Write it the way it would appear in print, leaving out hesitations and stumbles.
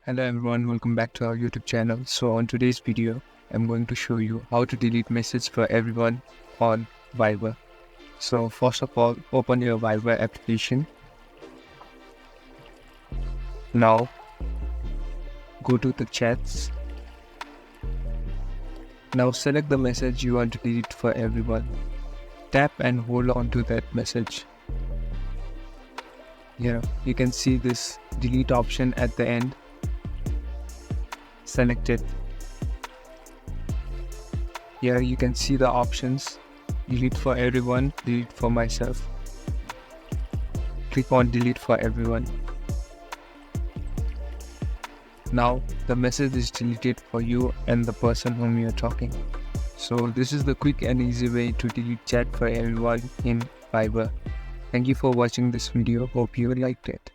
Hello everyone, welcome back to our YouTube channel. So on today's video, I'm going to show you how to delete message for everyone on Viber. So first of all, open your Viber application. Now go to the chats. Now select the message you want to delete for everyone. Tap and hold on to that message. Here you can see this delete option at the end. Select it. Here you can see the options: delete for everyone, delete for myself. Click on delete for everyone. Now the message is deleted for you and the person whom you're talking. So this is the quick and easy way to delete chat for everyone in Viber. Thank you for watching this video. Hope you liked it.